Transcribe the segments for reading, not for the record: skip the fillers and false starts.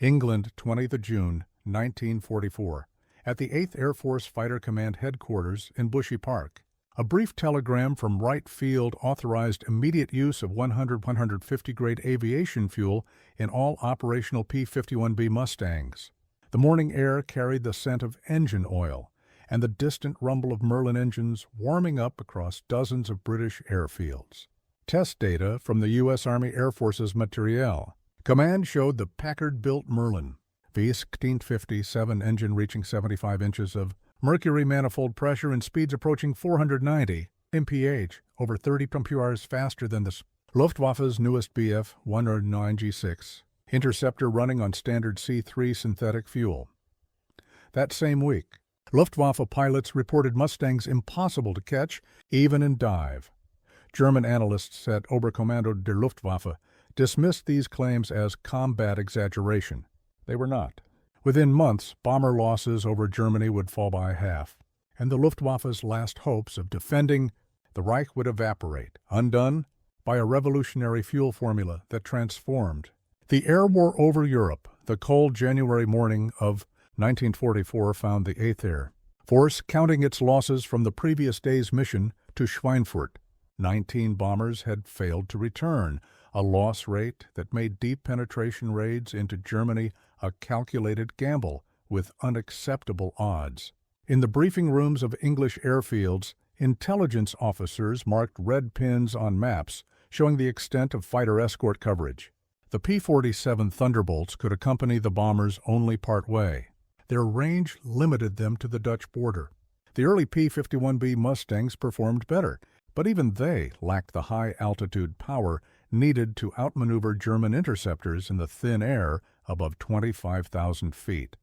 England, 20th of June, 1944. At the 8th Air Force Fighter Command Headquarters in Bushy Park, a brief telegram from Wright Field authorized immediate use of 150 grade aviation fuel in all operational P-51B Mustangs. The morning air carried the scent of engine oil and the distant rumble of Merlin engines warming up across dozens of British airfields. Test data from the U.S. Army Air Force's Materiel Command showed the Packard-built Merlin V-1657 engine reaching 75 inches of mercury manifold pressure and speeds approaching 490 mph, over 30 mph faster than the Luftwaffe's newest Bf-109G6 interceptor running on standard C-3 synthetic fuel. That same week, Luftwaffe pilots reported Mustangs impossible to catch, even in dive. German analysts at Oberkommando der Luftwaffe dismissed these claims as combat exaggeration. They were not. Within months, bomber losses over Germany would fall by half, and the Luftwaffe's last hopes of defending the Reich would evaporate, undone by a revolutionary fuel formula that transformed. The air war over Europe, the cold January morning of 1944, found the 8th Air Force counting its losses from the previous day's mission to Schweinfurt. 19 bombers had failed to return, a loss rate that made deep penetration raids into Germany a calculated gamble with unacceptable odds. In the briefing rooms of English airfields, intelligence officers marked red pins on maps showing the extent of fighter escort coverage. The P-47 Thunderbolts could accompany the bombers only part way. Their range limited them to the Dutch border. The early P-51B Mustangs performed better, but even they lacked the high-altitude power needed to outmaneuver German interceptors in the thin air above 25,000 feet.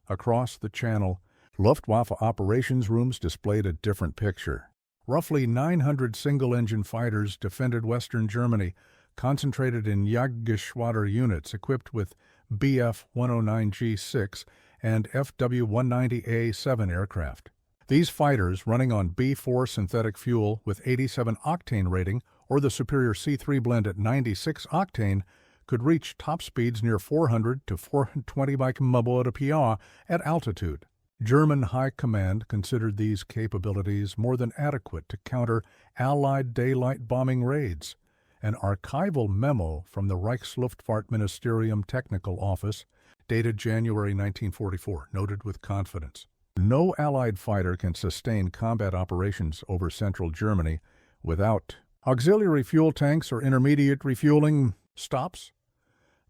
Across the Channel, Luftwaffe operations rooms displayed a different picture. Roughly 900 single-engine fighters defended Western Germany, concentrated in Jagdgeschwader units equipped with Bf-109G6 and FW-190A-7 aircraft. These fighters, running on B-4 synthetic fuel with 87 octane rating or the superior C-3 blend at 96 octane, could reach top speeds near 400 to 420 km/h at altitude. German High Command considered these capabilities more than adequate to counter Allied daylight bombing raids. An archival memo from the Reichsluftfahrtministerium Technical Office, dated January 1944, noted with confidence, "No Allied fighter can sustain combat operations over central Germany without auxiliary fuel tanks or intermediate refueling stops."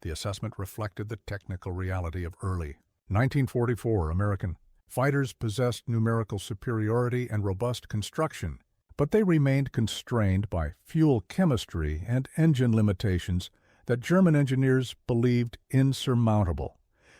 The assessment reflected the technical reality of early 1944 American fighters possessed numerical superiority and robust construction, but they remained constrained by fuel chemistry and engine limitations that German engineers believed insurmountable.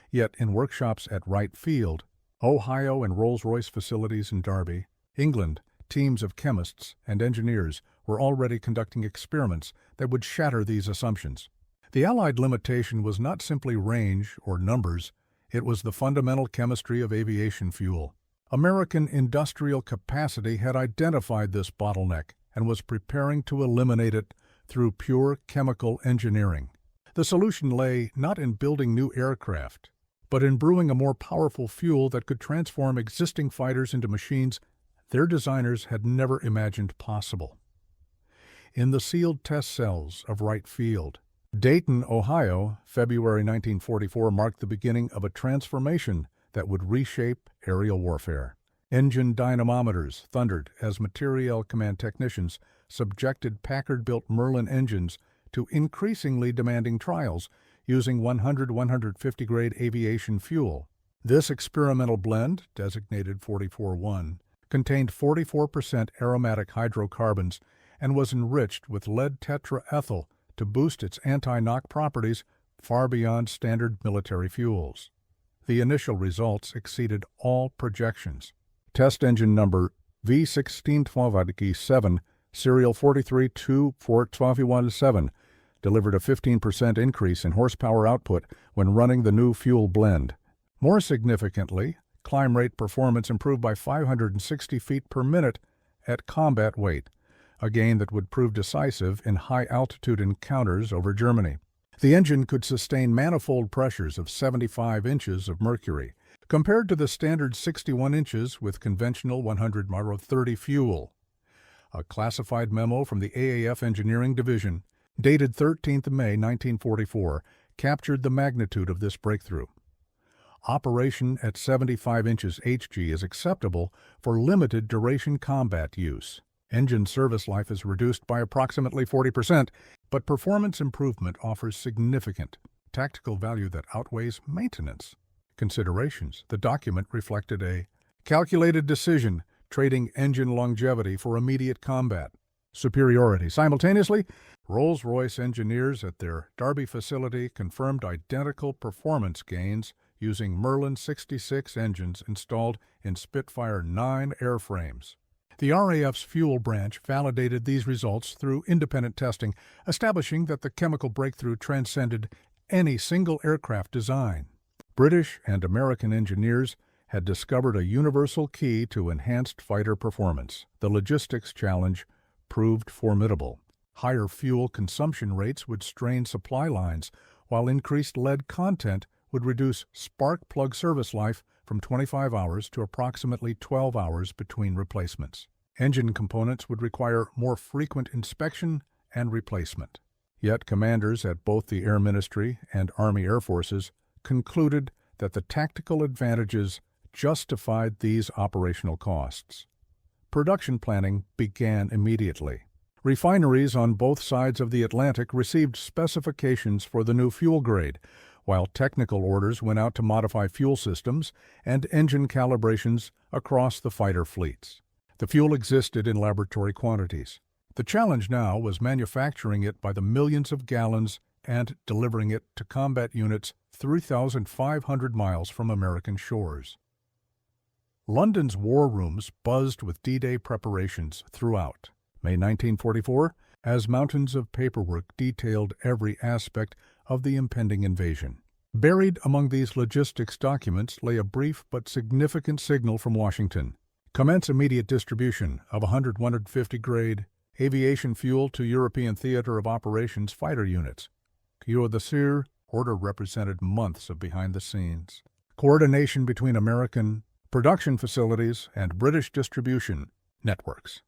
Yet in workshops at Wright Field, Ohio, and Rolls-Royce facilities in Derby, England, teams of chemists and engineers were already conducting experiments that would shatter these assumptions. The Allied limitation was not simply range or numbers, it was the fundamental chemistry of aviation fuel. American industrial capacity had identified this bottleneck and was preparing to eliminate it through pure chemical engineering. The solution lay not in building new aircraft, but in brewing a more powerful fuel that could transform existing fighters into machines their designers had never imagined possible. In the sealed test cells of Wright Field, Dayton, Ohio, February 1944 marked the beginning of a transformation that would reshape aerial warfare. Engine dynamometers thundered as Materiel Command technicians subjected Packard-built Merlin engines to increasingly demanding trials using 150 grade aviation fuel. This experimental blend, designated 44-1, contained 44% aromatic hydrocarbons and was enriched with lead tetraethyl to boost its anti-knock properties far beyond standard military fuels. The initial results exceeded all projections. Test engine number V-1612G7, serial 43242117, delivered a 15% increase in horsepower output when running the new fuel blend. More significantly, climb rate performance improved by 560 feet per minute at combat weight, a gain that would prove decisive in high-altitude encounters over Germany. The engine could sustain manifold pressures of 75 inches of mercury, compared to the standard 61 inches with conventional 100-30 fuel. A classified memo from the AAF Engineering Division, dated 13th May 1944, captured the magnitude of this breakthrough. Operation at 75 inches Hg is acceptable for limited duration combat use. Engine service life is reduced by approximately 40%, but performance improvement offers significant tactical value that outweighs maintenance considerations. The document reflected a calculated decision trading engine longevity for immediate combat superiority. Simultaneously, Rolls-Royce engineers at their Derby facility confirmed identical performance gains using Merlin 66 engines installed in Spitfire 9 airframes. The RAF's fuel branch validated these results through independent testing, establishing that the chemical breakthrough transcended any single aircraft design. British and American engineers had discovered a universal key to enhanced fighter performance. The logistics challenge proved formidable. Higher fuel consumption rates would strain supply lines, while increased lead content would reduce spark plug service life from 25 hours to approximately 12 hours between replacements. Engine components would require more frequent inspection and replacement. Yet commanders at both the Air Ministry and Army Air Forces concluded that the tactical advantages justified these operational costs. Production planning began immediately. Refineries on both sides of the Atlantic received specifications for the new fuel grade, while technical orders went out to modify fuel systems and engine calibrations across the fighter fleets. The fuel existed in laboratory quantities. The challenge now was manufacturing it by the millions of gallons and delivering it to combat units 3,500 miles from American shores. London's war rooms buzzed with D-Day preparations throughout May 1944, as mountains of paperwork detailed every aspect of the impending invasion. Buried among these logistics documents lay a brief but significant signal from Washington. Commence immediate distribution of 150 grade aviation fuel to European Theater of Operations fighter units. Queue the Sir order represented months of behind-the-scenes coordination between American production facilities and British distribution networks.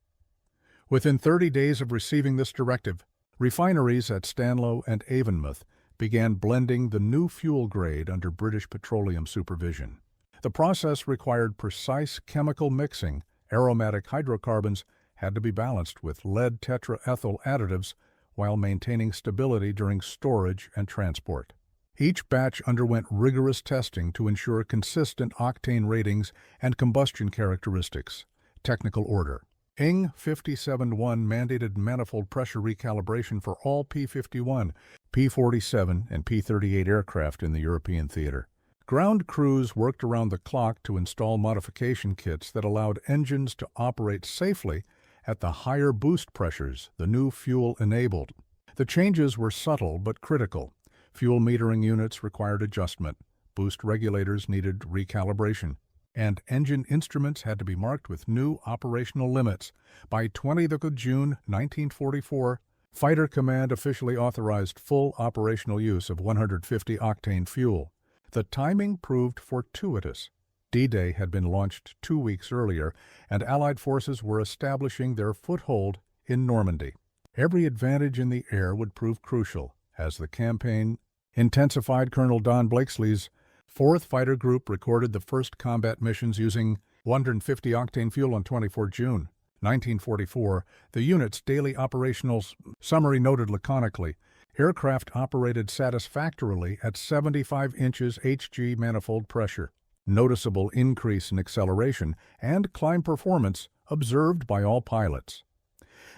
Within 30 days of receiving this directive, refineries at Stanlow and Avonmouth began blending the new fuel grade under British petroleum supervision. The process required precise chemical mixing. Aromatic hydrocarbons had to be balanced with lead tetraethyl additives while maintaining stability during storage and transport. Each batch underwent rigorous testing to ensure consistent octane ratings and combustion characteristics. Technical order. ING 57-1 mandated manifold pressure recalibration for all P-51, P-47, and P-38 aircraft in the European theater. Ground crews worked around the clock to install modification kits that allowed engines to operate safely at the higher boost pressures the new fuel enabled. The changes were subtle but critical. Fuel metering units required adjustment, boost regulators needed recalibration, and engine instruments had to be marked with new operational limits. By 20th of June 1944, Fighter Command officially authorized full operational use of 150-octane fuel. The timing proved fortuitous. D-Day had been launched 2 weeks earlier, and Allied forces were establishing their foothold in Normandy. Every advantage in the air would prove crucial. As the campaign intensified, Colonel Don Blakesley's 4th Fighter Group recorded the first combat missions using 150-octane fuel on 24 June 1944. The unit's daily operational summary noted laconically, aircraft operated satisfactorily at 75 inches Hg manifold pressure. Noticeable increase in acceleration and climb performance observed by all pilots.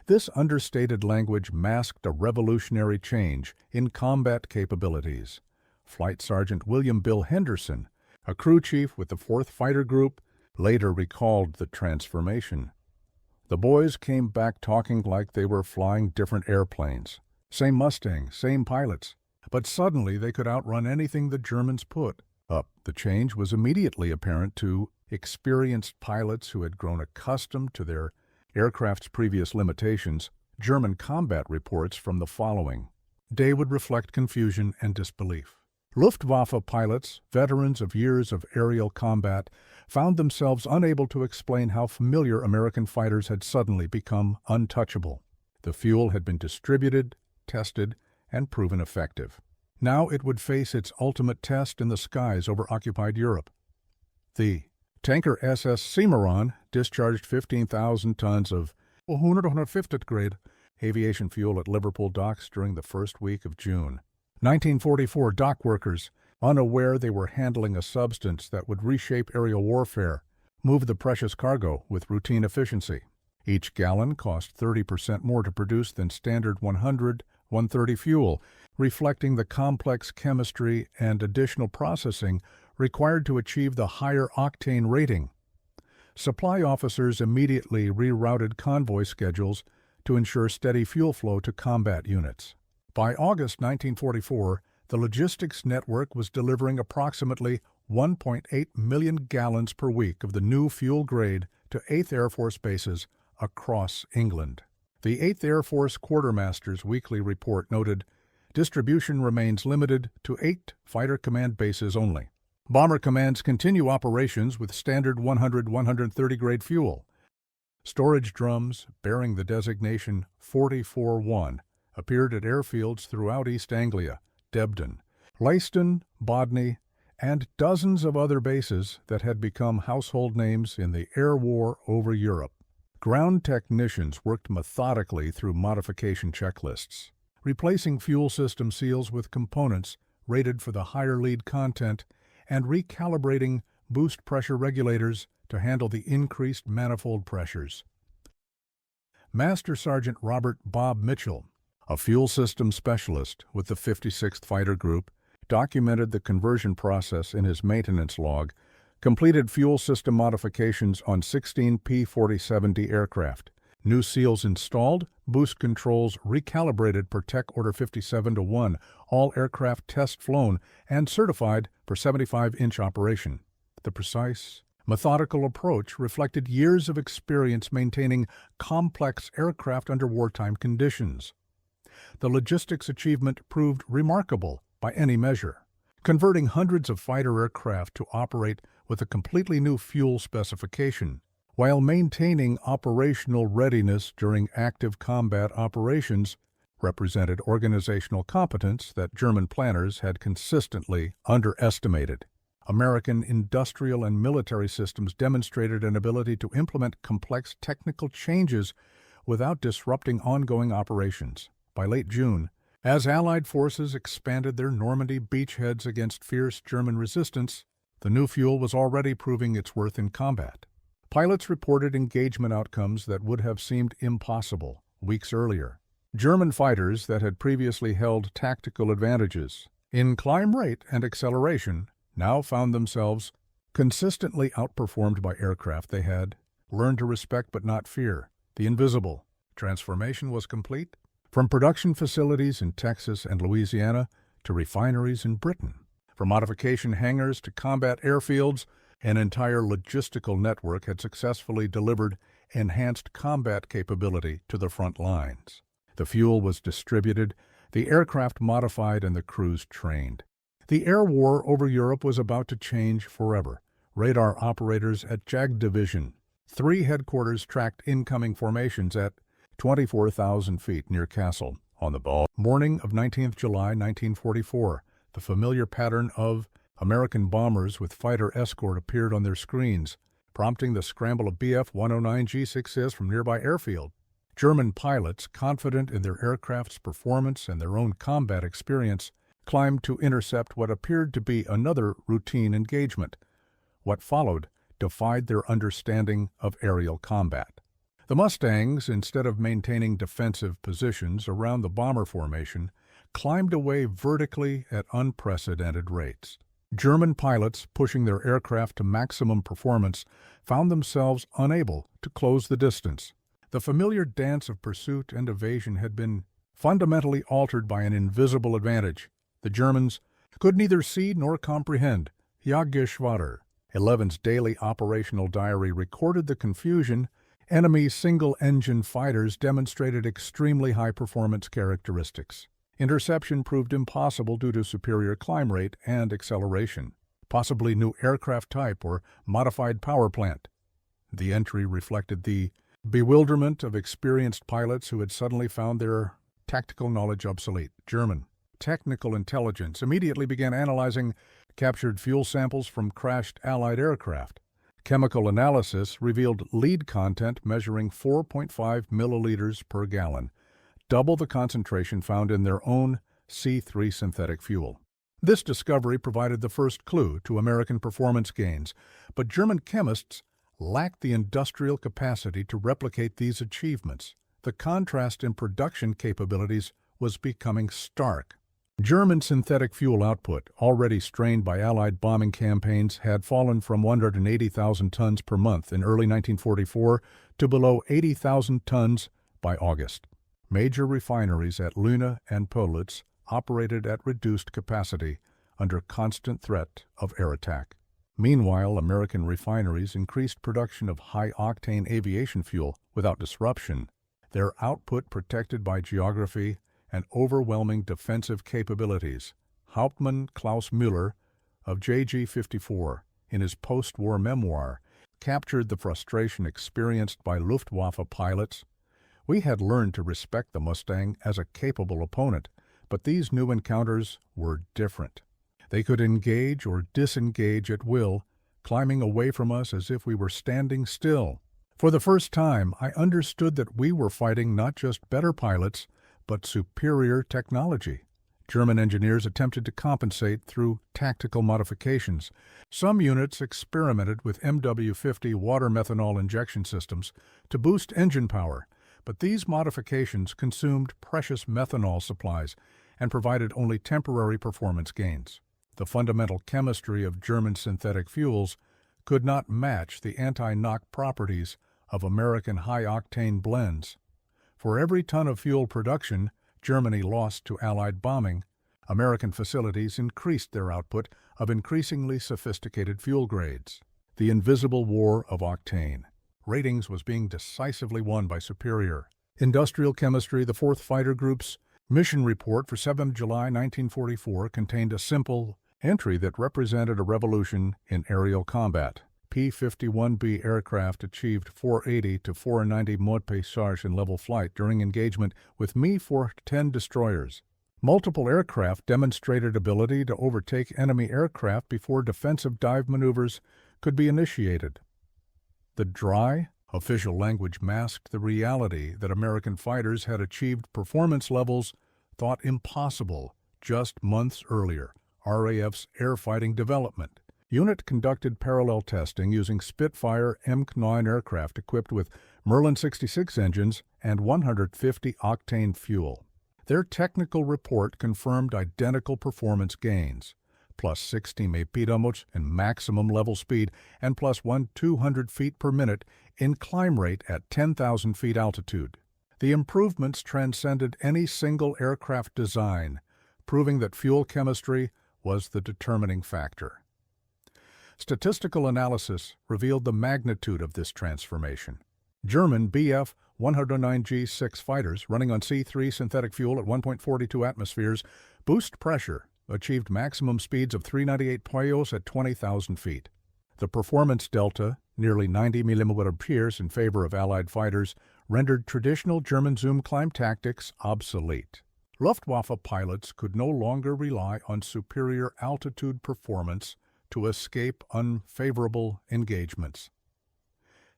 This understated language masked a revolutionary change in combat capabilities. Flight Sergeant William Bill Henderson, a crew chief with the 4th Fighter Group, later recalled the transformation. The boys came back talking like they were flying different airplanes. Same Mustang, same pilots, but suddenly they could outrun anything the Germans put up. The change was immediately apparent to experienced pilots who had grown accustomed to their aircraft's previous limitations. German combat reports from the following. day would reflect confusion and disbelief. Luftwaffe pilots, veterans of years of aerial combat, found themselves unable to explain how familiar American fighters had suddenly become untouchable. The fuel had been distributed, tested, and proven effective. Now it would face its ultimate test in the skies over occupied Europe. The tanker SS Cimarron discharged 15,000 tons of 150th grade aviation fuel at Liverpool docks during the first week of June. 1944 dock workers, unaware they were handling a substance that would reshape aerial warfare, moved the precious cargo with routine efficiency. Each gallon cost 30% more to produce than standard 100-130 fuel, reflecting the complex chemistry and additional processing required to achieve the higher octane rating. Supply officers immediately rerouted convoy schedules to ensure steady fuel flow to combat units. By August 1944, the logistics network was delivering approximately 1.8 million gallons per week of the new fuel grade to 8th Air Force bases across England. The 8th Air Force Quartermaster's weekly report noted, distribution remains limited to 8 fighter command bases only. Bomber commands continue operations with standard 100-130 grade fuel. Storage drums bearing the designation 44-1 appeared at airfields throughout East Anglia, Debden, Leiston, Bodney, and dozens of other bases that had become household names in the air war over Europe. Ground technicians worked methodically through modification checklists, replacing fuel system seals with components rated for the higher lead content and recalibrating boost pressure regulators to handle the increased manifold pressures. Master Sergeant Robert Bob Mitchell, a fuel system specialist with the 56th Fighter Group, documented the conversion process in his maintenance log, completed fuel system modifications on 16 P-47D aircraft, new seals installed, boost controls recalibrated per Tech Order 57-1, all aircraft test flown and certified for 75-inch operation. The precise, methodical approach reflected years of experience maintaining complex aircraft under wartime conditions. The logistics achievement proved remarkable by any measure, converting hundreds of fighter aircraft to operate with a completely new fuel specification, while maintaining operational readiness during active combat operations, represented organizational competence that German planners had consistently underestimated. American industrial and military systems demonstrated an ability to implement complex technical changes without disrupting ongoing operations. By late June, as Allied forces expanded their Normandy beachheads against fierce German resistance, the new fuel was already proving its worth in combat. Pilots reported engagement outcomes that would have seemed impossible weeks earlier. German fighters that had previously held tactical advantages in climb rate and acceleration now found themselves consistently outperformed by aircraft they had learned to respect but not fear. The invisible transformation was complete. From production facilities in Texas and Louisiana to refineries in Britain, from modification hangars to combat airfields, an entire logistical network had successfully delivered enhanced combat capability to the front lines. The fuel was distributed, the aircraft modified, and the crews trained. The air war over Europe was about to change forever. Radar operators at JAG Division 3 headquarters tracked incoming formations at 24,000 feet near Kassel. On the morning of 19th July 1944, the familiar pattern of American bombers with fighter escort appeared on their screens, prompting the scramble of Bf-109 G6s from nearby airfield. German pilots, confident in their aircraft's performance and their own combat experience, climbed to intercept what appeared to be another routine engagement. What followed defied their understanding of aerial combat. The Mustangs, instead of maintaining defensive positions around the bomber formation, climbed away vertically at unprecedented rates. German pilots, pushing their aircraft to maximum performance, found themselves unable to close the distance. The familiar dance of pursuit and evasion had been fundamentally altered by an invisible advantage. The Germans could neither see nor comprehend. Jagdgeschwader 11's daily operational diary recorded the confusion. Enemy single-engine fighters demonstrated extremely high performance characteristics. Interception proved impossible due to superior climb rate and acceleration, possibly new aircraft type or modified power plant. The entry reflected the bewilderment of experienced pilots who had suddenly found their tactical knowledge obsolete. German technical intelligence immediately began analyzing captured fuel samples from crashed Allied aircraft. Chemical analysis revealed lead content measuring 4.5 milliliters per gallon, double the concentration found in their own C3 synthetic fuel. This discovery provided the first clue to American performance gains, but German chemists lacked the industrial capacity to replicate these achievements. The contrast in production capabilities was becoming stark. German synthetic fuel output, already strained by Allied bombing campaigns, had fallen from 180,000 tons per month in early 1944 to below 80,000 tons by August. Major refineries at Luna and Politz operated at reduced capacity under constant threat of air attack. Meanwhile, American refineries increased production of high-octane aviation fuel without disruption, their output protected by geography and overwhelming defensive capabilities. Hauptmann Klaus Müller of JG-54, in his post-war memoir, captured the frustration experienced by Luftwaffe pilots. We had learned to respect the Mustang as a capable opponent, but these new encounters were different. They could engage or disengage at will, climbing away from us as if we were standing still. For the first time, I understood that we were fighting not just better pilots, but superior technology. German engineers attempted to compensate through tactical modifications. Some units experimented with MW-50 water methanol injection systems to boost engine power, but these modifications consumed precious methanol supplies and provided only temporary performance gains. The fundamental chemistry of German synthetic fuels could not match the anti-knock properties of American high-octane blends. For every ton of fuel production Germany lost to Allied bombing, American facilities increased their output of increasingly sophisticated fuel grades. The invisible war of octane. Ratings was being decisively won by superior. Industrial chemistry, the 4th Fighter Group's mission report for 7 July 1944 contained a simple entry that represented a revolution in aerial combat. P-51B aircraft achieved 480 to 490 mode passage in level flight during engagement with Mi-410 destroyers. Multiple aircraft demonstrated ability to overtake enemy aircraft before defensive dive maneuvers could be initiated. The dry, official language masked the reality that American fighters had achieved performance levels thought impossible just months earlier. RAF's air fighting development unit conducted parallel testing using Spitfire MK-9 aircraft equipped with Merlin 66 engines and 150-octane fuel. Their technical report confirmed identical performance gains, plus 60 mph in maximum level speed and plus 200 feet per minute in climb rate at 10,000 feet altitude. The improvements transcended any single aircraft design, proving that fuel chemistry was the determining factor. Statistical analysis revealed the magnitude of this transformation. German Bf-109G6 fighters running on C3 synthetic fuel at 1.42 atmospheres boost pressure, achieved maximum speeds of 398 payos at 20,000 feet. The performance delta, nearly 90 mm in favor of Allied fighters, rendered traditional German zoom climb tactics obsolete. Luftwaffe pilots could no longer rely on superior altitude performance to escape unfavorable engagements.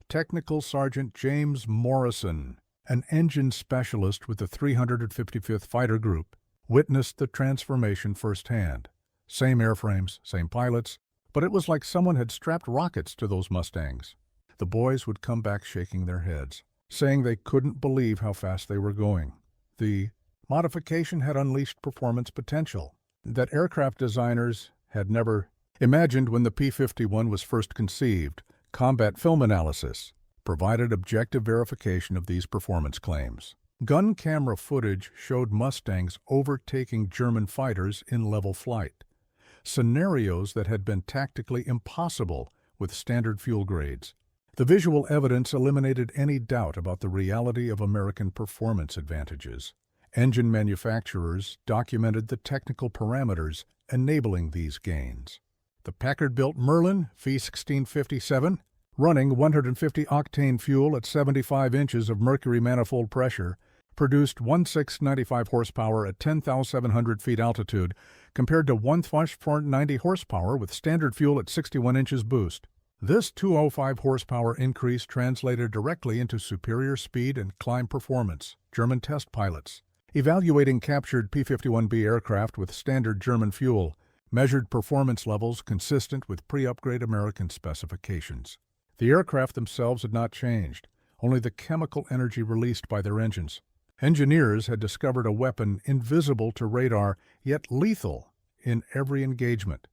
Technical Sergeant James Morrison, an engine specialist with the 355th Fighter Group, witnessed the transformation firsthand. Same airframes, same pilots, but it was like someone had strapped rockets to those Mustangs. The boys would come back shaking their heads, saying they couldn't believe how fast they were going. The modification had unleashed performance potential that aircraft designers had never imagined when the P-51 was first conceived. Combat film analysis provided objective verification of these performance claims. Gun camera footage showed Mustangs overtaking German fighters in level flight, scenarios that had been tactically impossible with standard fuel grades. The visual evidence eliminated any doubt about the reality of American performance advantages. Engine manufacturers documented the technical parameters enabling these gains. The Packard-built Merlin V1657, running 150-octane fuel at 75 inches of mercury manifold pressure, produced 1,695 horsepower at 10,700 feet altitude, compared to 1,490 horsepower with standard fuel at 61 inches boost. This 205 horsepower increase translated directly into superior speed and climb performance. German test pilots, evaluating captured P-51B aircraft with standard German fuel, measured performance levels consistent with pre-upgrade American specifications. The aircraft themselves had not changed, only the chemical energy released by their engines. Engineers had discovered a weapon invisible to radar, yet lethal in every engagement.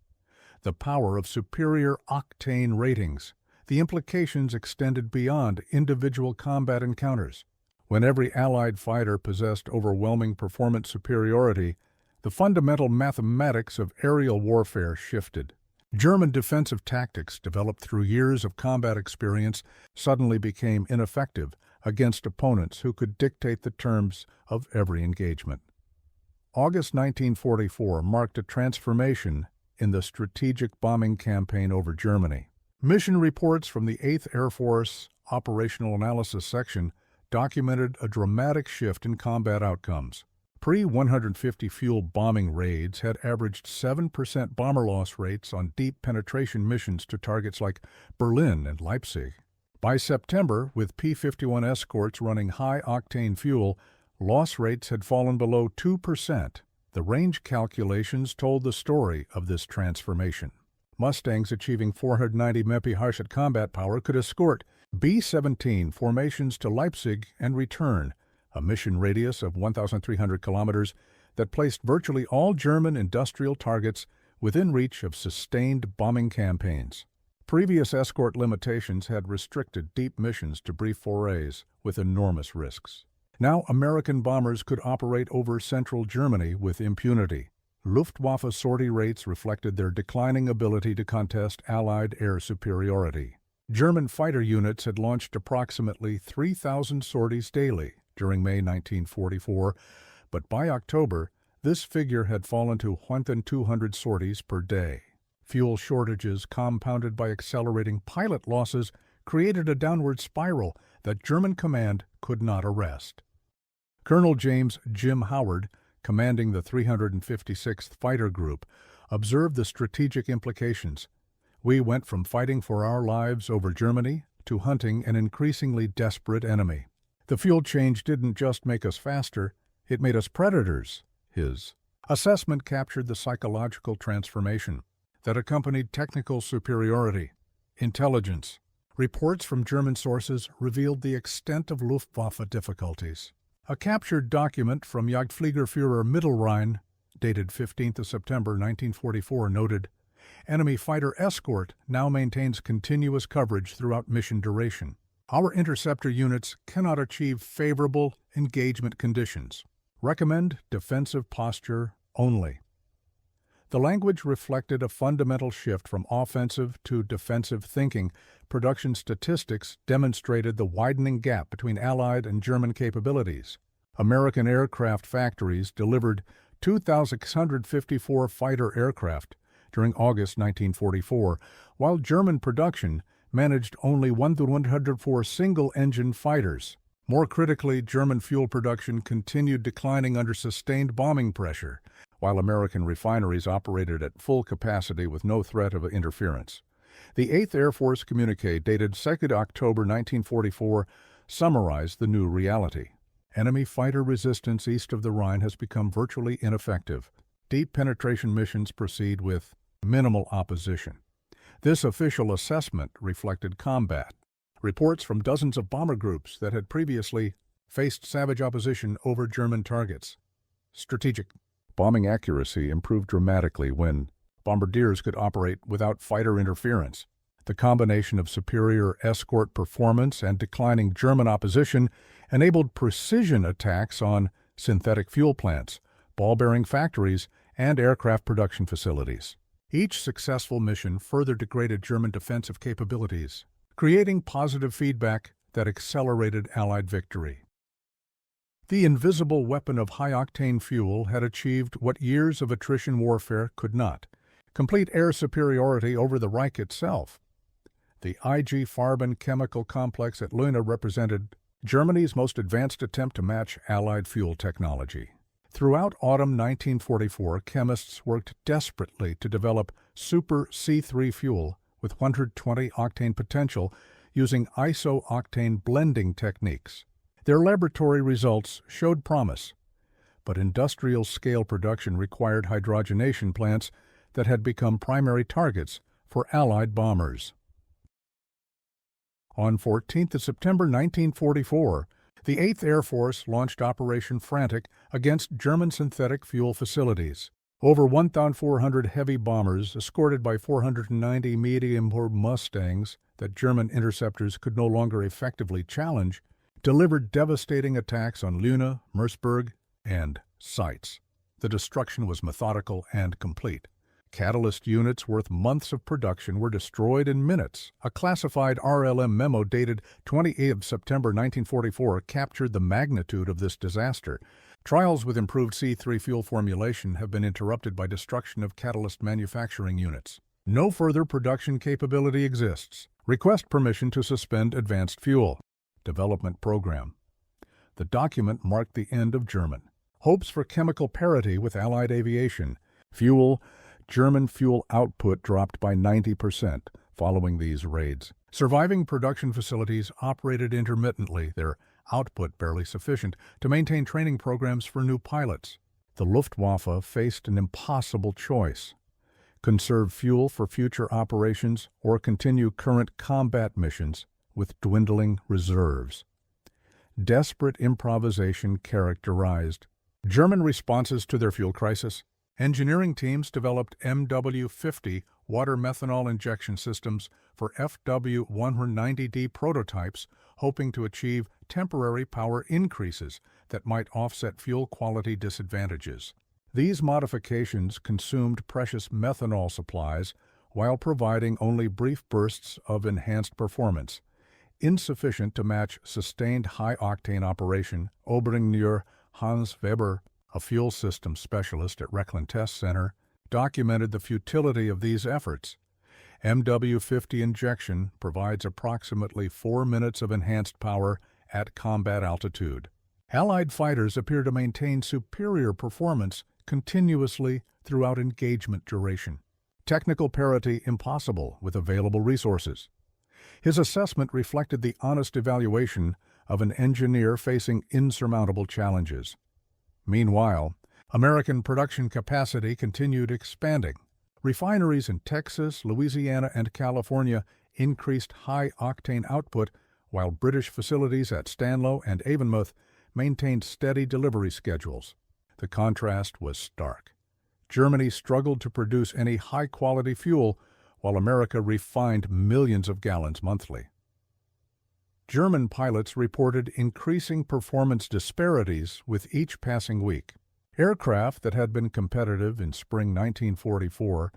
The power of superior octane ratings. The implications extended beyond individual combat encounters. When every Allied fighter possessed overwhelming performance superiority, the fundamental mathematics of aerial warfare shifted. German defensive tactics, developed through years of combat experience, suddenly became ineffective against opponents who could dictate the terms of every engagement. August 1944 marked a transformation in the strategic bombing campaign over Germany. Mission reports from the 8th Air Force Operational Analysis Section documented a dramatic shift in combat outcomes. Pre-150 fuel bombing raids had averaged 7% bomber loss rates on deep penetration missions to targets like Berlin and Leipzig. By September, with P-51 escorts running high-octane fuel, loss rates had fallen below 2%. The range calculations told the story of this transformation. Mustangs achieving 490 mph at combat power could escort B-17 formations to Leipzig and return, a mission radius of 1,300 kilometers that placed virtually all German industrial targets within reach of sustained bombing campaigns. Previous escort limitations had restricted deep missions to brief forays with enormous risks. Now American bombers could operate over central Germany with impunity. Luftwaffe sortie rates reflected their declining ability to contest Allied air superiority. German fighter units had launched approximately 3,000 sorties daily during May 1944, but by October, this figure had fallen to 1,200 sorties per day. Fuel shortages, compounded by accelerating pilot losses, created a downward spiral that German command could not arrest. Colonel James "Jim" Howard, commanding the 356th Fighter Group, observed the strategic implications. We went from fighting for our lives over Germany to hunting an increasingly desperate enemy. The fuel change didn't just make us faster, it made us predators. His assessment captured the psychological transformation that accompanied technical superiority. Intelligence. Reports from German sources revealed the extent of Luftwaffe difficulties. A captured document from Jagdfliegerführer Mittelrhein, dated 15th of September 1944, noted, "Enemy fighter escort now maintains continuous coverage throughout mission duration. Our interceptor units cannot achieve favorable engagement conditions. Recommend defensive posture only." The language reflected a fundamental shift from offensive to defensive thinking. Production statistics demonstrated the widening gap between Allied and German capabilities. American aircraft factories delivered 2,654 fighter aircraft during August 1944, while German production managed only 104 single-engine fighters. More critically, German fuel production continued declining under sustained bombing pressure, while American refineries operated at full capacity with no threat of interference. The 8th Air Force communique dated 2 October 1944 summarized the new reality. Enemy fighter resistance east of the Rhine has become virtually ineffective. Deep penetration missions proceed with minimal opposition. This official assessment reflected combat. Reports from dozens of bomber groups that had previously faced savage opposition over German targets. Strategic. Bombing accuracy improved dramatically when bombardiers could operate without fighter interference. The combination of superior escort performance and declining German opposition enabled precision attacks on synthetic fuel plants, ball-bearing factories, and aircraft production facilities. Each successful mission further degraded German defensive capabilities, creating positive feedback that accelerated Allied victory. The invisible weapon of high-octane fuel had achieved what years of attrition warfare could not: complete air superiority over the Reich itself. The IG Farben chemical complex at Luna represented Germany's most advanced attempt to match Allied fuel technology. Throughout autumn 1944, chemists worked desperately to develop super C3 fuel with 120-octane potential using iso-octane blending techniques. Their laboratory results showed promise, but industrial-scale production required hydrogenation plants that had become primary targets for Allied bombers. On 14th September 1944, the 8th Air Force launched Operation Frantic against German synthetic fuel facilities. Over 1,400 heavy bombers, escorted by 490 medium-bore Mustangs that German interceptors could no longer effectively challenge, delivered devastating attacks on Luna, Merseburg, and sites. The destruction was methodical and complete. Catalyst units worth months of production were destroyed in minutes. A classified RLM memo dated 28 September 1944 captured the magnitude of this disaster. Trials with improved C3 fuel formulation have been interrupted by destruction of catalyst manufacturing units. No further production capability exists. Request permission to suspend advanced fuel development program. The document marked the end of German hopes for chemical parity with Allied aviation. German fuel output dropped by 90% following these raids. Surviving production facilities operated intermittently, their output barely sufficient to maintain training programs for new pilots. The Luftwaffe faced an impossible choice: conserve fuel for future operations or continue current combat missions with dwindling reserves. Desperate improvisation characterized German responses to their fuel crisis. Engineering teams developed MW-50 water methanol injection systems for FW-190D prototypes, hoping to achieve temporary power increases that might offset fuel quality disadvantages. These modifications consumed precious methanol supplies while providing only brief bursts of enhanced performance, insufficient to match sustained high-octane operation. Oberingenieur Hans Weber, a fuel systems specialist at Rechlin Test Center, documented the futility of these efforts. MW-50 injection provides approximately 4 minutes of enhanced power at combat altitude. Allied fighters appear to maintain superior performance continuously throughout engagement duration. Technical parity impossible with available resources. His assessment reflected the honest evaluation of an engineer facing insurmountable challenges. Meanwhile, American production capacity continued expanding. Refineries in Texas, Louisiana, and California increased high-octane output, while British facilities at Stanlow and Avonmouth maintained steady delivery schedules. The contrast was stark. Germany struggled to produce any high-quality fuel, while America refined millions of gallons monthly. German pilots reported increasing performance disparities with each passing week. Aircraft that had been competitive in spring 1944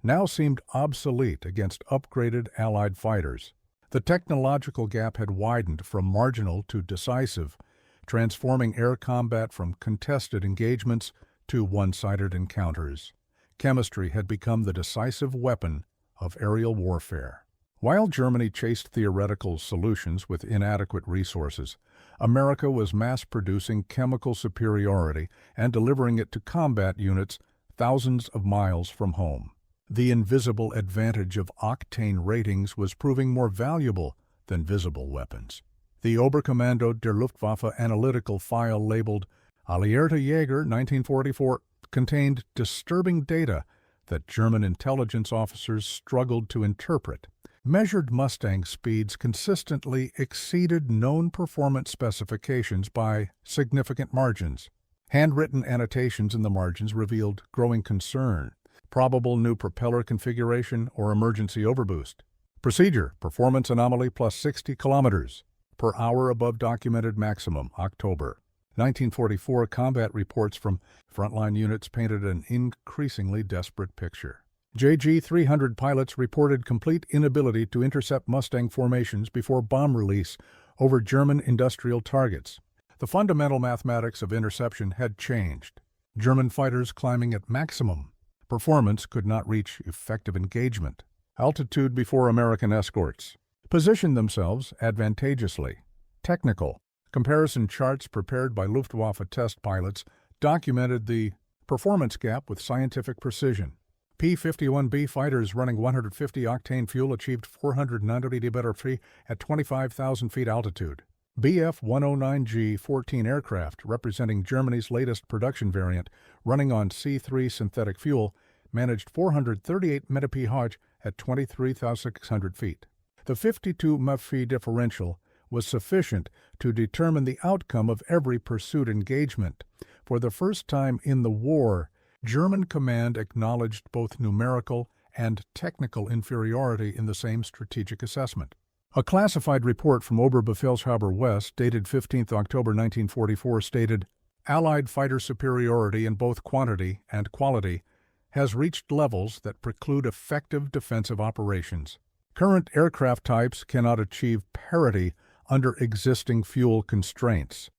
now seemed obsolete against upgraded Allied fighters. The technological gap had widened from marginal to decisive, transforming air combat from contested engagements to one-sided encounters. Chemistry had become the decisive weapon of aerial warfare. While Germany chased theoretical solutions with inadequate resources, America was mass-producing chemical superiority and delivering it to combat units thousands of miles from home. The invisible advantage of octane ratings was proving more valuable than visible weapons. The Oberkommando der Luftwaffe analytical file labeled Alliierter Jäger 1944 contained disturbing data that German intelligence officers struggled to interpret. Measured Mustang speeds consistently exceeded known performance specifications by significant margins. Handwritten annotations in the margins revealed growing concern: probable new propeller configuration or emergency overboost. Procedure: performance anomaly plus 60 kilometers per hour above documented maximum, October. 1944 combat reports from frontline units painted an increasingly desperate picture. JG-300 pilots reported complete inability to intercept Mustang formations before bomb release over German industrial targets. The fundamental mathematics of interception had changed. German fighters climbing at maximum performance could not reach effective engagement. Altitude before American escorts positioned themselves advantageously. Technical comparison charts prepared by Luftwaffe test pilots documented the performance gap with scientific precision. P-51B fighters running 150-octane fuel achieved 490 evaporate at 25,000 feet altitude. Bf-109G-14 aircraft, representing Germany's latest production variant, running on C3 synthetic fuel, managed 438 mph at 23,600 feet. The 52 mph differential was sufficient to determine the outcome of every pursuit engagement. For the first time in the war, German command acknowledged both numerical and technical inferiority in the same strategic assessment. A classified report from Oberbefehlshaber West, dated 15 October 1944, stated, "Allied fighter superiority in both quantity and quality has reached levels that preclude effective defensive operations. Current aircraft types cannot achieve parity under existing fuel constraints."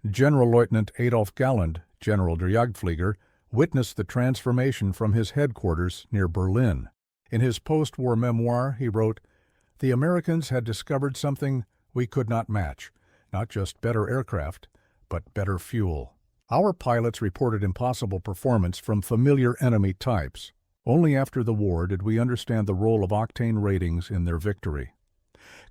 Generalleutnant Adolf Galland, General der Jagdflieger, witnessed the transformation from his headquarters near Berlin. In his post-war memoir, he wrote, "The Americans had discovered something we could not match, not just better aircraft, but better fuel." Our pilots reported impossible performance from familiar enemy types. Only after the war did we understand the role of octane ratings in their victory.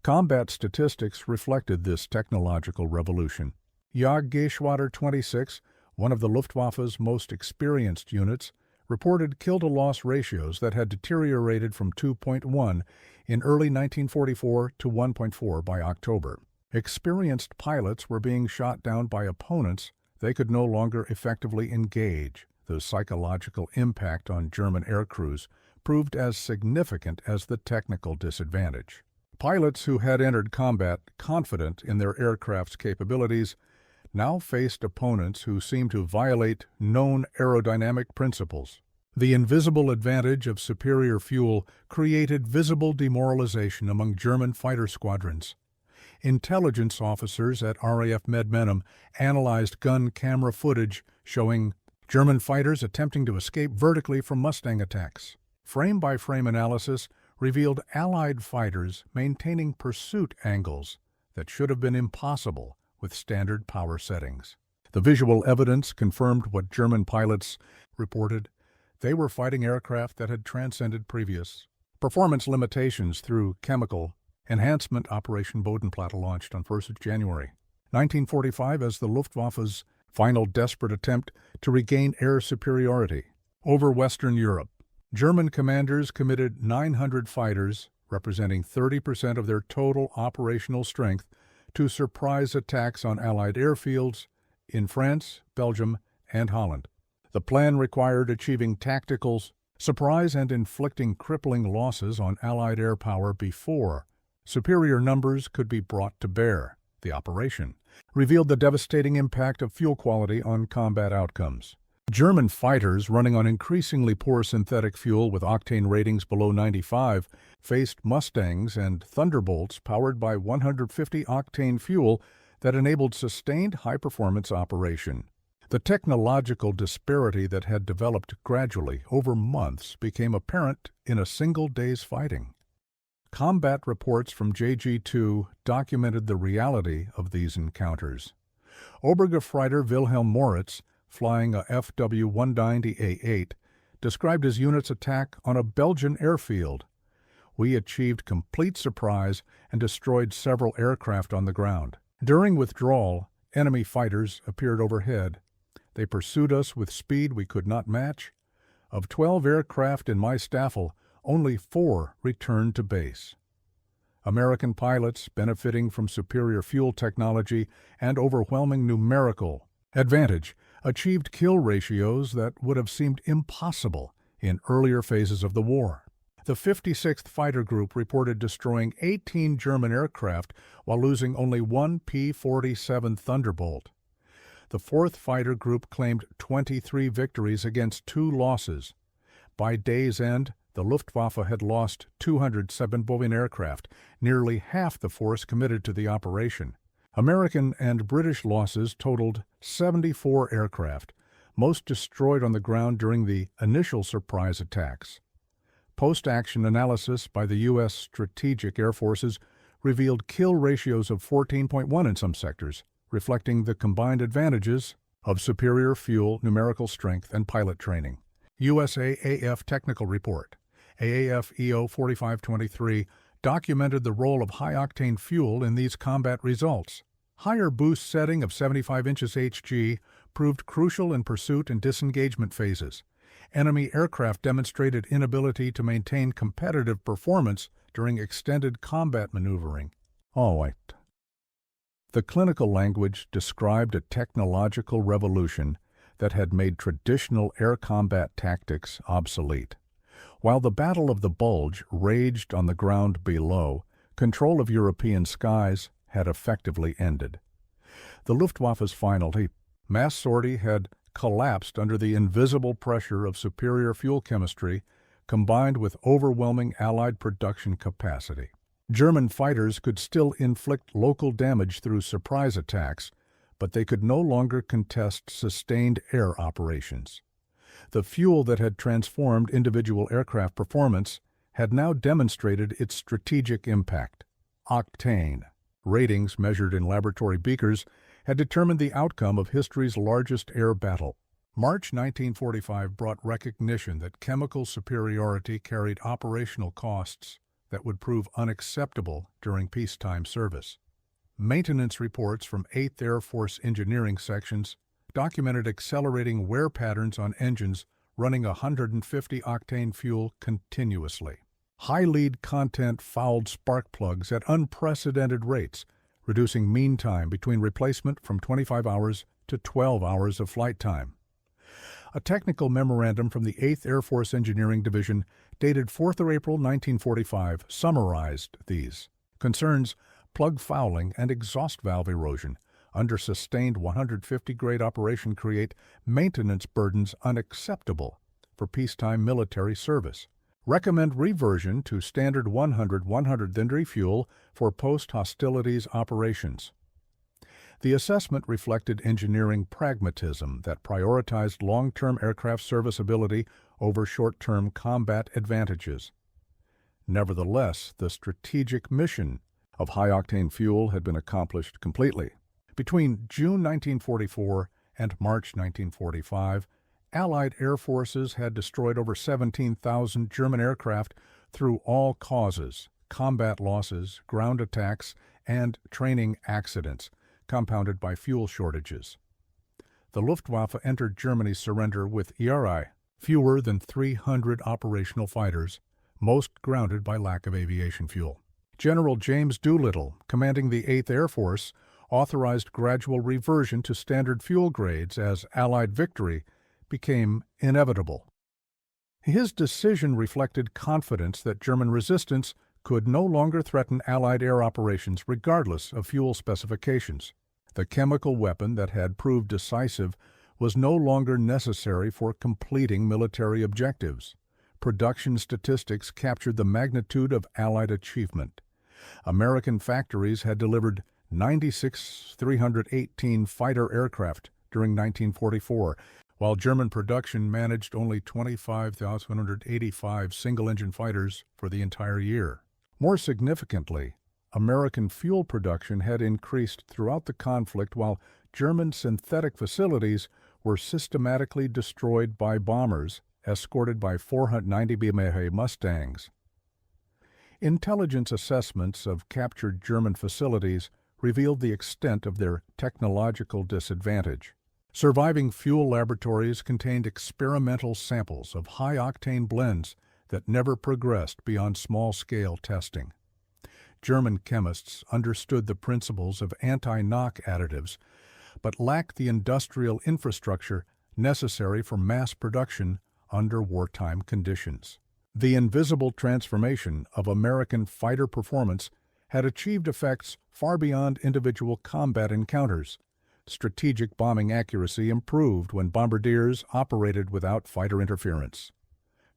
Combat statistics reflected this technological revolution. Jagdgeschwader 26, one of the Luftwaffe's most experienced units, reported kill-to-loss ratios that had deteriorated from 2.1 in early 1944 to 1.4 by October. Experienced pilots were being shot down by opponents they could no longer effectively engage. The psychological impact on German air crews proved as significant as the technical disadvantage. Pilots who had entered combat confident in their aircraft's capabilities now faced opponents who seemed to violate known aerodynamic principles. The invisible advantage of superior fuel created visible demoralization among German fighter squadrons. Intelligence officers at RAF Medmenham analyzed gun camera footage showing German fighters attempting to escape vertically from Mustang attacks. Frame-by-frame analysis revealed Allied fighters maintaining pursuit angles that should have been impossible with standard power settings. The visual evidence confirmed what German pilots reported. They were fighting aircraft that had transcended previous performance limitations through chemical enhancement. Operation Bodenplatte launched on 1 January 1945 as the Luftwaffe's final desperate attempt to regain air superiority over Western Europe. German commanders committed 900 fighters, representing 30% of their total operational strength, to surprise attacks on Allied airfields in France, Belgium, and Holland. The plan required achieving tactical surprise and inflicting crippling losses on Allied air power before superior numbers could be brought to bear. The operation revealed the devastating impact of fuel quality on combat outcomes. German fighters running on increasingly poor synthetic fuel with octane ratings below 95 faced Mustangs and Thunderbolts powered by 150-octane fuel that enabled sustained high-performance operation. The technological disparity that had developed gradually over months became apparent in a single day's fighting. Combat reports from JG2 documented the reality of these encounters. Obergefreiter Wilhelm Moritz, flying a FW-190A8, described his unit's attack on a Belgian airfield. "We achieved complete surprise and destroyed several aircraft on the ground. During withdrawal, enemy fighters appeared overhead. They pursued us with speed we could not match. Of 12 aircraft in my staffel, only 4 returned to base." American pilots, benefiting from superior fuel technology and overwhelming numerical advantage, achieved kill ratios that would have seemed impossible in earlier phases of the war. The 56th Fighter Group reported destroying 18 German aircraft while losing only 1 P-47 Thunderbolt. The 4th Fighter Group claimed 23 victories against 2 losses. By day's end, the Luftwaffe had lost 207 Bovin aircraft, nearly half the force committed to the operation. American and British losses totaled 74 aircraft, most destroyed on the ground during the initial surprise attacks. Post-action analysis by the U.S. Strategic Air Forces revealed kill ratios of 14.1 in some sectors, reflecting the combined advantages of superior fuel, numerical strength, and pilot training. USAAF Technical Report, AAF EO 4523, documented the role of high-octane fuel in these combat results. Higher boost setting of 75 inches Hg proved crucial in pursuit and disengagement phases. Enemy aircraft demonstrated inability to maintain competitive performance during extended combat maneuvering. The clinical language described a technological revolution that had made traditional air combat tactics obsolete. While the Battle of the Bulge raged on the ground below, control of European skies had effectively ended. The Luftwaffe's final mass sortie had collapsed under the invisible pressure of superior fuel chemistry combined with overwhelming Allied production capacity. German fighters could still inflict local damage through surprise attacks, but they could no longer contest sustained air operations. The fuel that had transformed individual aircraft performance had now demonstrated its strategic impact. Octane ratings measured in laboratory beakers had determined the outcome of history's largest air battle. March 1945 brought recognition that chemical superiority carried operational costs that would prove unacceptable during peacetime service. Maintenance reports from 8th Air Force engineering sections documented accelerating wear patterns on engines running 150-octane fuel continuously. High lead content fouled spark plugs at unprecedented rates, reducing mean time between replacement from 25 hours to 12 hours of flight time. A technical memorandum from the 8th Air Force Engineering Division dated 4th of April 1945 summarized these concerns: plug fouling and exhaust valve erosion under sustained 150-grade operation create maintenance burdens unacceptable for peacetime military service. Recommend reversion to standard 100 Thin fuel for post-hostilities operations. The assessment reflected engineering pragmatism that prioritized long-term aircraft serviceability over short-term combat advantages. Nevertheless, the strategic mission of high-octane fuel had been accomplished completely. Between June 1944 and March 1945, Allied air forces had destroyed over 17,000 German aircraft through all causes: combat losses, ground attacks, and training accidents, compounded by fuel shortages. The Luftwaffe entered Germany's surrender with fewer than 300 operational fighters, most grounded by lack of aviation fuel. General James Doolittle, commanding the 8th Air Force, authorized gradual reversion to standard fuel grades as Allied victory became inevitable. His decision reflected confidence that German resistance could no longer threaten Allied air operations regardless of fuel specifications. The chemical weapon that had proved decisive was no longer necessary for completing military objectives. Production statistics captured the magnitude of Allied achievement. American factories had delivered 96 318 fighter aircraft during 1944, while German production managed only 25,185 single-engine fighters for the entire year. More significantly, American fuel production had increased throughout the conflict while German synthetic facilities were systematically destroyed by bombers escorted by 490 BMH Mustangs. Intelligence assessments of captured German facilities revealed the extent of their technological disadvantage. Surviving fuel laboratories contained experimental samples of high-octane blends that never progressed beyond small-scale testing. German chemists understood the principles of anti-knock additives, but lacked the industrial infrastructure necessary for mass production under wartime conditions. The invisible transformation of American fighter performance had achieved effects far beyond individual combat encounters. Strategic bombing accuracy improved when bombardiers operated without fighter interference.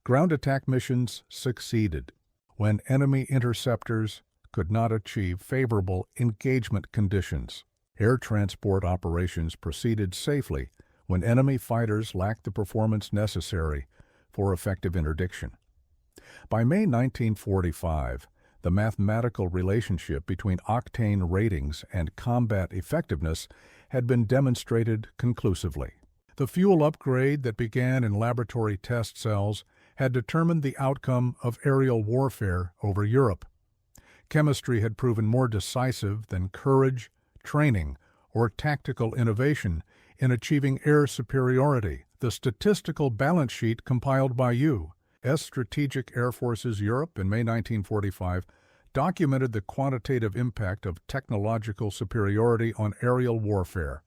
Ground attack missions succeeded when enemy interceptors could not achieve favorable engagement conditions. Air transport operations proceeded safely when enemy fighters lacked the performance necessary for effective interdiction. By May 1945, the mathematical relationship between octane ratings and combat effectiveness had been demonstrated conclusively. The fuel upgrade that began in laboratory test cells had determined the outcome of aerial warfare over Europe. Chemistry had proven more decisive than courage, training, or tactical innovation in achieving air superiority. The statistical balance sheet compiled by U.S. Strategic Air Forces Europe in May 1945 documented the quantitative impact of technological superiority on aerial warfare.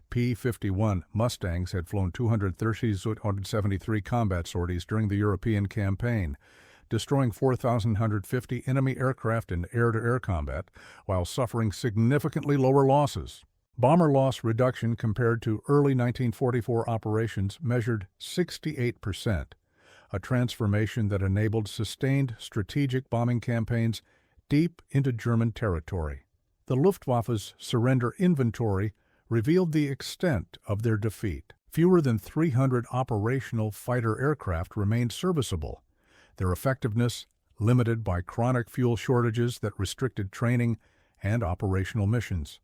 P-51 Mustangs had flown 273 combat sorties during the European campaign, destroying 4,150 enemy aircraft in air-to-air combat while suffering significantly lower losses. Bomber loss reduction compared to early 1944 operations measured 68%, a transformation that enabled sustained strategic bombing campaigns deep into German territory. The Luftwaffe's surrender inventory revealed the extent of their defeat. Fewer than 300 operational fighter aircraft remained serviceable, their effectiveness limited by chronic fuel shortages that restricted training and operational missions.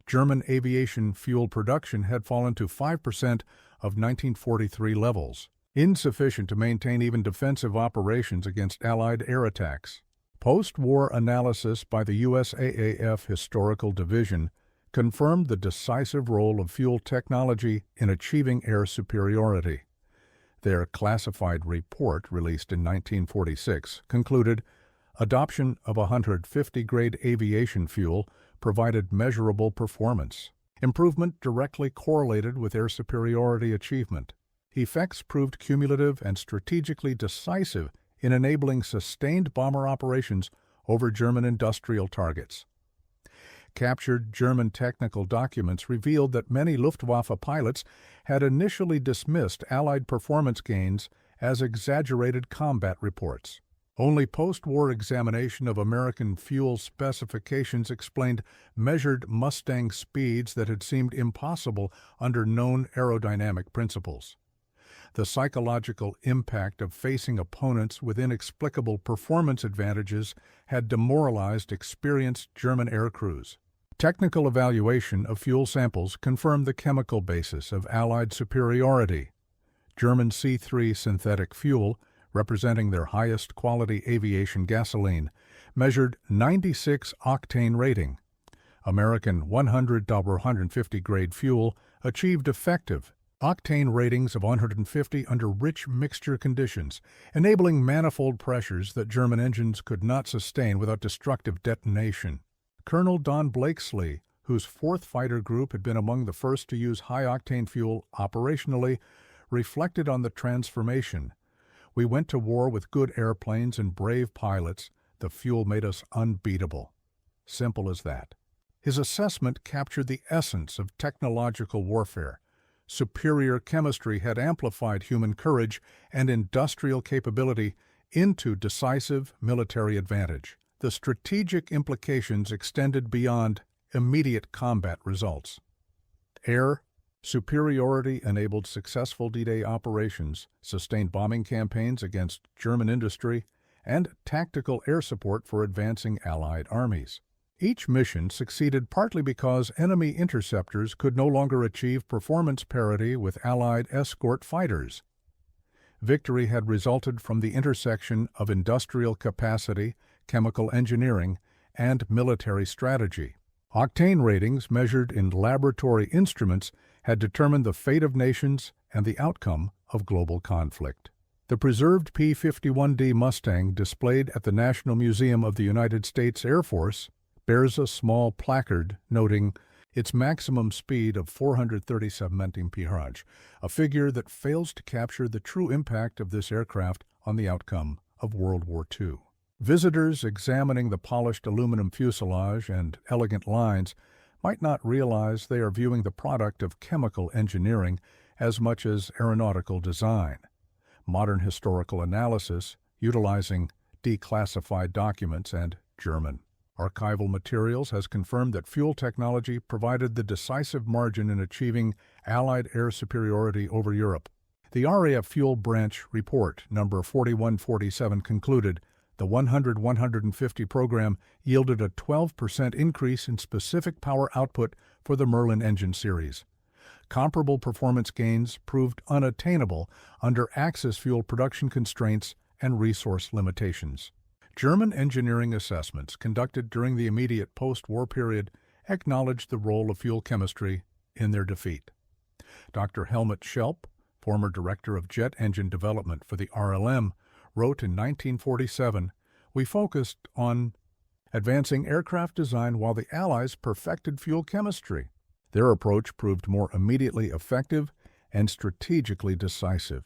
German aviation fuel production had fallen to 5% of 1943 levels, insufficient to maintain even defensive operations against Allied air attacks. Post-war analysis by the USAAF Historical Division confirmed the decisive role of fuel technology in achieving air superiority. Their classified report, released in 1946, concluded adoption of 150-grade aviation fuel provided measurable performance. Improvement directly correlated with air superiority achievement. Effects proved cumulative and strategically decisive in enabling sustained bomber operations over German industrial targets. Captured German technical documents revealed that many Luftwaffe pilots had initially dismissed Allied performance gains as exaggerated combat reports. Only post-war examination of American fuel specifications explained measured Mustang speeds that had seemed impossible under known aerodynamic principles. The psychological impact of facing opponents with inexplicable performance advantages had demoralized experienced German aircrews. Technical evaluation of fuel samples confirmed the chemical basis of Allied superiority. German C3 synthetic fuel, representing their highest quality aviation gasoline, measured 96 octane rating. American 100-150 grade fuel achieved effective octane ratings of 150 under rich mixture conditions, enabling manifold pressures that German engines could not sustain without destructive detonation. Colonel Don Blakesley, whose 4th Fighter Group had been among the first to use high-octane fuel operationally, reflected on the transformation. We went to war with good airplanes and brave pilots. The fuel made us unbeatable. Simple as that. His assessment captured the essence of technological warfare. Superior chemistry had amplified human courage and industrial capability into decisive military advantage. The strategic implications extended beyond immediate combat results. Air superiority enabled successful D-Day operations, sustained bombing campaigns against German industry, and tactical air support for advancing Allied armies. Each mission succeeded partly because enemy interceptors could no longer achieve performance parity with Allied escort fighters. Victory had resulted from the intersection of industrial capacity, chemical engineering, and military strategy. Octane ratings measured in laboratory instruments had determined the fate of nations and the outcome of global conflict. The preserved P-51D Mustang displayed at the National Museum of the United States Air Force bears a small placard noting its maximum speed of 437 mph, a figure that fails to capture the true impact of this aircraft on the outcome of World War II. Visitors examining the polished aluminum fuselage and elegant lines might not realize they are viewing the product of chemical engineering as much as aeronautical design. Modern historical analysis, utilizing declassified documents and German. Archival materials has confirmed that fuel technology provided the decisive margin in achieving Allied air superiority over Europe. The RAF Fuel Branch Report number 4147 concluded the 100-150 program yielded a 12% increase in specific power output for the Merlin engine series. Comparable performance gains proved unattainable under Axis fuel production constraints and resource limitations. German engineering assessments conducted during the immediate post-war period acknowledged the role of fuel chemistry in their defeat. Dr. Helmut Schelp, former director of jet engine development for the RLM, wrote in 1947, "We focused on advancing aircraft design while the Allies perfected fuel chemistry. Their approach proved more immediately effective and strategically decisive."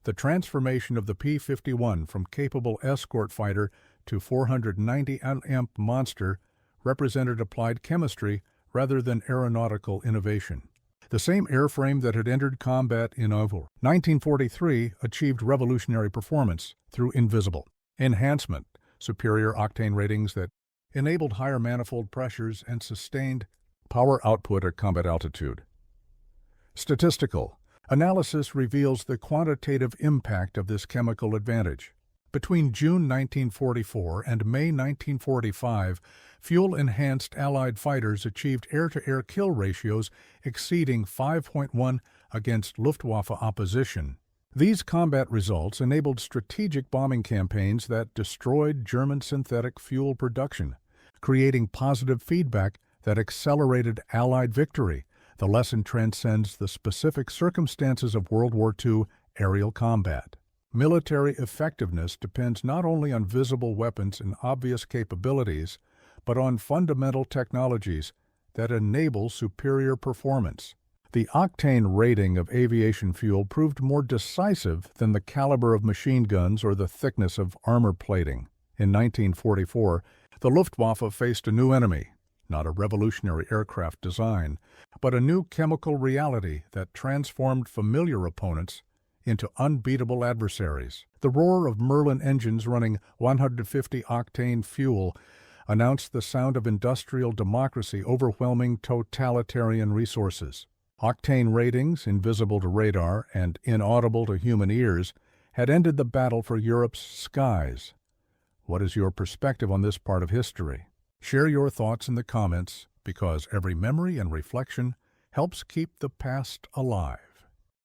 The transformation of the P-51 from capable escort fighter to 490 amp monster represented applied chemistry rather than aeronautical innovation. The same airframe that had entered combat in 1943 achieved revolutionary performance through invisible enhancement, superior octane ratings that enabled higher manifold pressures and sustained power output at combat altitude. Statistical analysis reveals the quantitative impact of this chemical advantage. Between June 1944 and May 1945, fuel-enhanced Allied fighters achieved air-to-air kill ratios exceeding 5.1 against Luftwaffe opposition. These combat results enabled strategic bombing campaigns that destroyed German synthetic fuel production, creating positive feedback that accelerated Allied victory. The lesson transcends the specific circumstances of World War II aerial combat. Military effectiveness depends not only on visible weapons and obvious capabilities, but on fundamental technologies that enable superior performance. The octane rating of aviation fuel proved more decisive than the caliber of machine guns or the thickness of armor plating. In 1944, the Luftwaffe faced a new enemy, not a revolutionary aircraft design, but a new chemical reality that transformed familiar opponents into unbeatable adversaries. The roar of Merlin engines running 150-octane fuel announced the sound of industrial democracy overwhelming totalitarian resources. Octane ratings, invisible to radar and inaudible to human ears, had ended the battle for Europe's skies. What is your perspective on this part of history? Share your thoughts in the comments, because every memory and reflection helps keep the past alive.